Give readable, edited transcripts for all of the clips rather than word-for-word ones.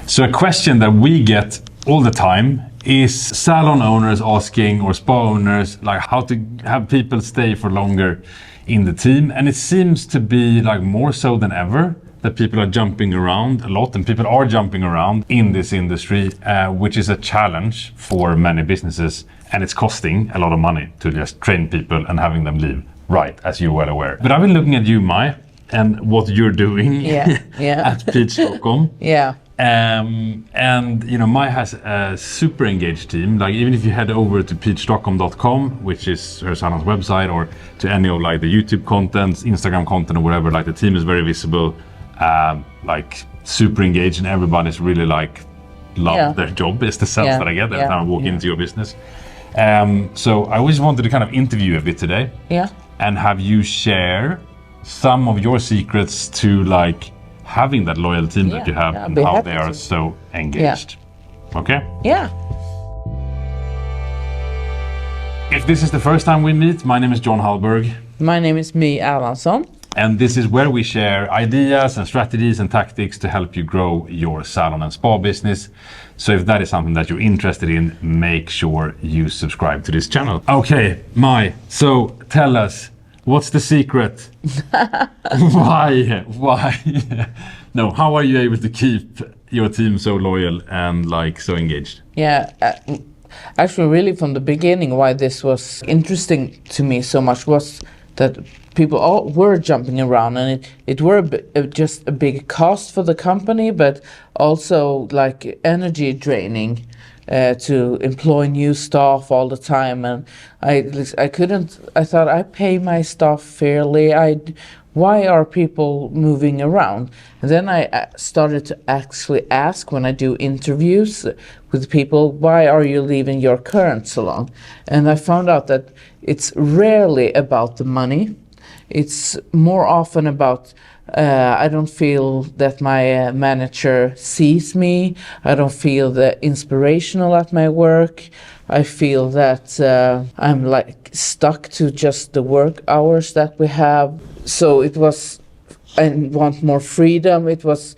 So a question that we get all the time is salon owners asking, or spa owners, like how to have people stay for longer in the team. And it seems to be like more so than ever that people are jumping around a lot, and people are jumping around in this industry, which is a challenge for many businesses. And it's costing a lot of money to just train people and having them leave, right, as you're well aware. But I've been looking at you, Mai, and what you're doing at Peach Stockholm. Yeah. And you know, Mai has a super engaged team. Like, even if you head over to peachstockholm.com, which is her salon's website, or to any of like the YouTube content, Instagram content, or whatever, like the team is very visible, like super engaged, and everybody's really like love their job, is the sense that I get every time I walk into your business. So I always wanted to kind of interview you a bit today, and have you share some of your secrets to like having that loyal team that you have, and how they are so engaged. Okay? Yeah. If this is the first time we meet, my name is John Hallberg. My name is Mi Erlandsson. And this is where we share ideas and strategies and tactics to help you grow your salon and spa business. So if that is something that you're interested in, make sure you subscribe to this channel. Okay, Mai, so tell us, what's the secret? Why? No, how are you able to keep your team so loyal and like so engaged? Yeah, actually really from the beginning why this was interesting to me so much was that people all were jumping around, and it were just a big cost for the company, but also like energy draining to employ new staff all the time. And I thought I pay my staff fairly. Why are people moving around? And then I started to actually ask, when I do interviews with people, why are you leaving your current salon? And I found out that it's rarely about the money. It's more often about, I don't feel that my manager sees me. I don't feel that inspirational at my work. I feel that I'm like stuck to just the work hours that we have. So it was, I want more freedom. It was,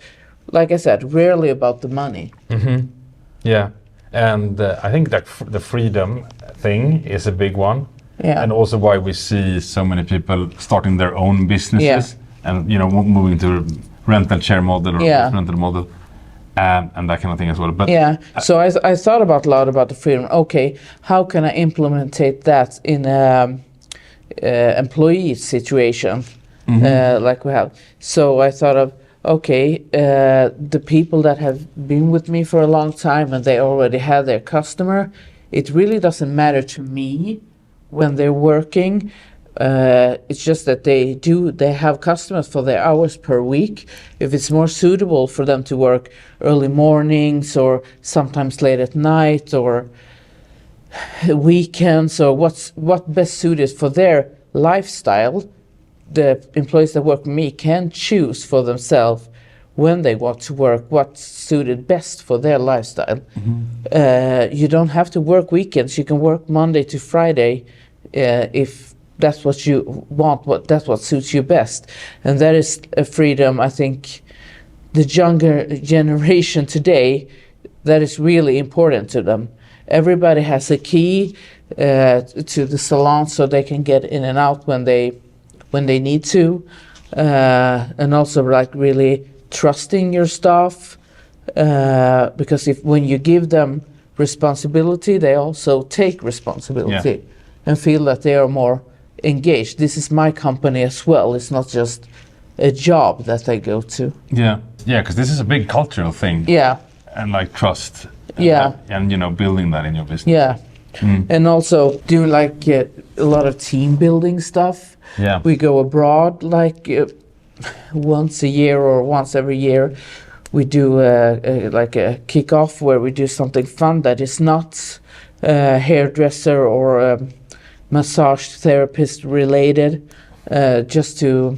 like I said, rarely about the money. Mm-hmm. Yeah, and I think that the freedom thing is a big one. Yeah. And also why we see so many people starting their own businesses, and you know, moving to rental share model or rental model, and that kind of thing as well. But so I thought a lot about the freedom. Okay, how can I implementate that in a employee situation like we have? So I thought of, okay, the people that have been with me for a long time and they already have their customer, it really doesn't matter to me when they're working. It's just that they have customers for their hours per week. If it's more suitable for them to work early mornings or sometimes late at night or weekends, or what best suited for their lifestyle, the employees that work with me can choose for themselves when they want to work, what's suited best for their lifestyle. You don't have to work weekends. You can work Monday to Friday if that's what you want, that's what suits you best. And that is a freedom, I think, the younger generation today, that is really important to them. Everybody has a key to the salon so they can get in and out when they need to. And also like really trusting your staff, because when you give them responsibility, they also take responsibility and feel that they are more engaged. This is my company as well. It's not just a job that they go to. Yeah, because this is a big cultural thing. Yeah. And like trust. And you know, building that in your business. Yeah. And also do like a lot of team building stuff. Yeah. We go abroad like once a year or once every year. We do like a kickoff where we do something fun that is not hairdresser or massage therapist related, just to,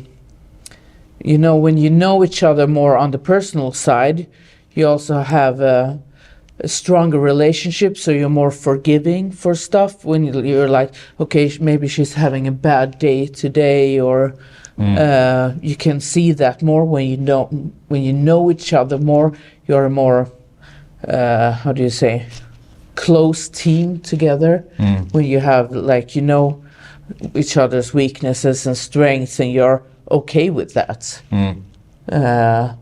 you know, when you know each other more on the personal side, you also have a stronger relationship, so you're more forgiving for stuff when you're like, okay, maybe she's having a bad day today, or You can see that more when you know each other more. You're a more how do you say, close team together. When you have like, you know, each other's weaknesses and strengths, and you're okay with that.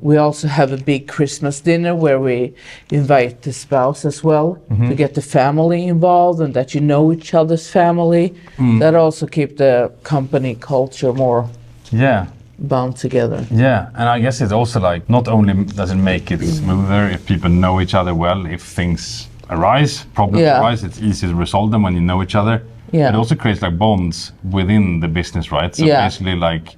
We also have a big Christmas dinner where we invite the spouse as well, to get the family involved, and that you know each other's family. That also keep the company culture more bound together. Yeah, and I guess it's also like, not only does it make it smoother if people know each other well, if things arise, problems arise, it's easy to resolve them when you know each other. It also creates like bonds within the business, right? So basically like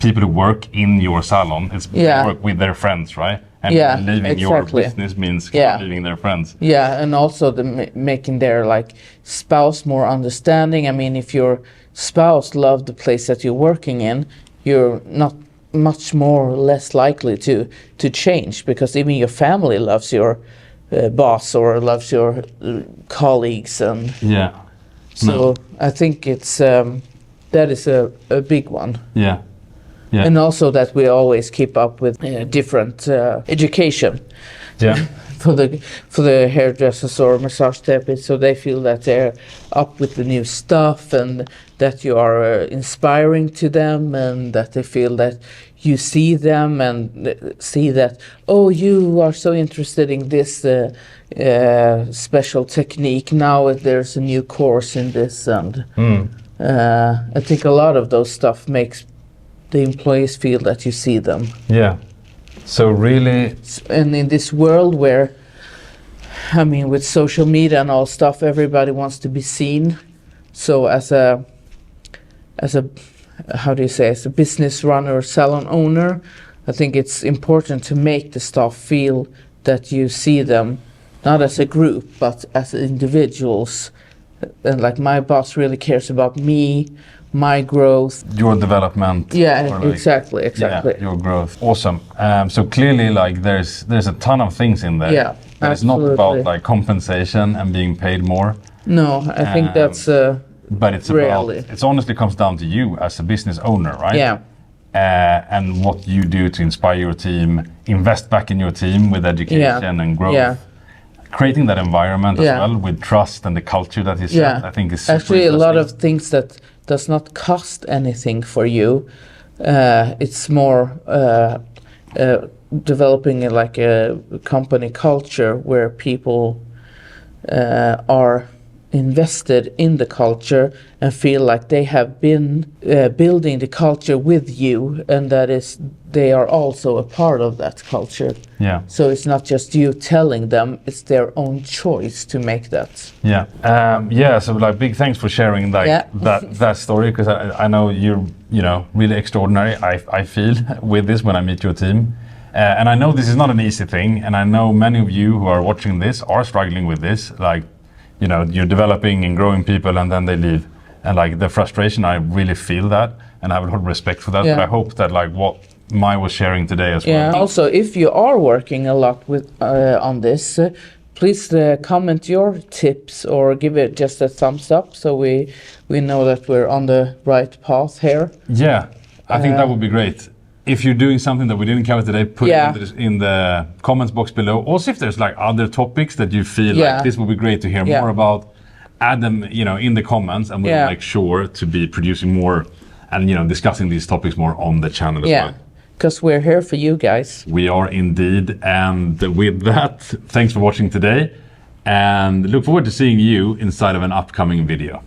people who work in your salon, it's work with their friends, right? And leaving your business means leaving their friends. Yeah, and also making their like spouse more understanding. I mean, if your spouse loved the place that you're working in, you're not much more or less likely to change, because even your family loves your boss or loves your colleagues, and so I think it's that is a big one. And also that we always keep up with different education for the hairdressers or massage therapists, so they feel that they're up with the new stuff, and that you are inspiring to them, and that they feel that you see them and see that, oh, you are so interested in this special technique. Now there's a new course in this, and I think a lot of those stuff makes the employees feel that you see them. So really, and in this world where, I mean, with social media and all stuff, everybody wants to be seen. So as a how do you say, as a business runner or salon owner, I think it's important to make the staff feel that you see them not as a group but as individuals, and like my boss really cares about me, my growth, your development. Exactly. Your growth. Awesome. So clearly, like there's a ton of things in there. It's not about like compensation and being paid more. No, I think that's but it's rarely. about, it honestly comes down to you as a business owner, right? And what you do to inspire your team, invest back in your team with education and growth. Creating that environment as well with trust and the culture that is set, I think is super actually a lot of things that does not cost anything for you. It's more developing like a company culture where people are invested in the culture and feel like they have been building the culture with you, and that is they are also a part of that culture. So it's not just you telling them, it's their own choice to make that. So like big thanks for sharing like that story, because I know you're really extraordinary, I feel, with this when I meet your team. And I know this is not an easy thing, and I know many of you who are watching this are struggling with this, like you're developing and growing people and then they leave, and like the frustration, I really feel that, and I have a lot of respect for that. But I hope that like what Mai was sharing today as well. Also, if you are working a lot with on this, please comment your tips or give it just a thumbs up, so we know that we're on the right path here. I think that would be great. If you're doing something that we didn't cover today, put it in the comments box below. Also, if there's like other topics that you feel like this would be great to hear more about, add them, in the comments, and we'll make sure to be producing more and discussing these topics more on the channel as well. Because we're here for you guys. We are indeed, and with that, thanks for watching today, and look forward to seeing you inside of an upcoming video.